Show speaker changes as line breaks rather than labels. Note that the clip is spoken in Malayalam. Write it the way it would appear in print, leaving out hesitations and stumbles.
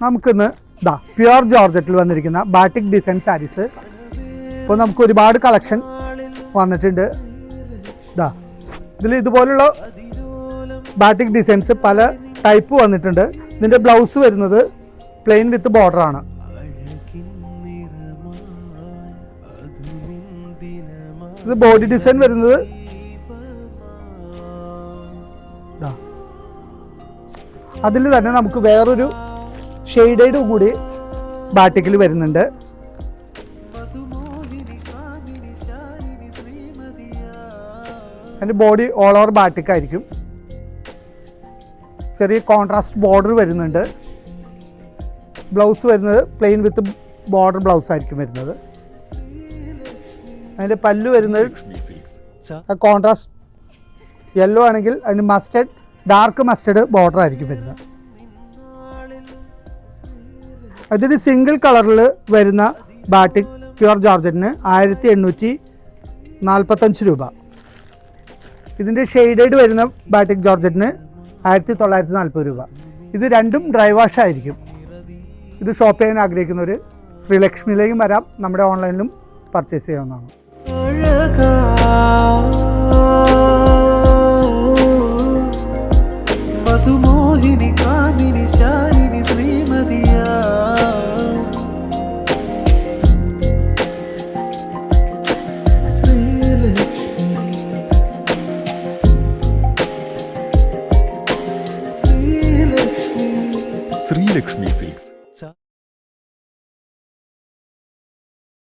നമുക്കിന്ന് പ്യുർ ജോർജറ്റിൽ വന്നിരിക്കുന്ന ബാറ്റിക് ഡിസൈൻ സാരീസ്. ഇപ്പോൾ നമുക്ക് ഒരുപാട് കളക്ഷൻ വന്നിട്ടുണ്ട്. ഇതിൽ ഇതുപോലുള്ള ബാറ്റിക് ഡിസൈൻസ് പല ടൈപ്പ് വന്നിട്ടുണ്ട്. ഇതിൻ്റെ ബ്ലൗസ് വരുന്നത് പ്ലെയിൻ വിത്ത് ബോർഡറാണ്. ഇത് ബോഡി ഡിസൈൻ വരുന്നത് അതിൽ തന്നെ നമുക്ക് വേറൊരു ഷെയ്ഡും കൂടി ബാറ്റിക്കിൽ വരുന്നുണ്ട്. അതിൻ്റെ ബോഡി ഓൾ ഓവർ ബാറ്റിക് ആയിരിക്കും. ചെറിയ കോൺട്രാസ്റ്റ് ബോർഡർ വരുന്നുണ്ട്. ബ്ലൗസ് വരുന്നത് പ്ലെയിൻ വിത്ത് ബോർഡർ ബ്ലൗസ് ആയിരിക്കും വരുന്നത്. അതിൻ്റെ പല്ലു വരുന്നത് കോൺട്രാസ്റ്റ് യെല്ലോ ആണെങ്കിൽ അതിന് മസ്റ്റേർഡ് ഡാർക്ക് മസ്റ്റേർഡ് ബോർഡർ ആയിരിക്കും വരുന്നത്. അതിന് സിംഗിൾ കളറിൽ വരുന്ന ബാറ്റിക് പ്യുർ ജോർജറ്റിന് 1845 രൂപ. ഇതിൻ്റെ ഷെയ്ഡഡ് വരുന്ന ബാറ്റിക് ജോർജറ്റിന് 1940 രൂപ. ഇത് രണ്ടും ഡ്രൈ വാഷ് ആയിരിക്കും. ഇത് ഷോപ്പ് ചെയ്യാൻ ആഗ്രഹിക്കുന്നവർ ശ്രീലക്ഷ്മിയിലേക്കും വരാം, നമ്മുടെ ഓൺലൈനിലും പർച്ചേസ് ചെയ്യാവുന്നതാണ്. മധുമോഹിനി കാമിനി ശാലിനി ശ്രീമതിയാ
ശ്രീലക്ഷ്മി സിൽക്സ്.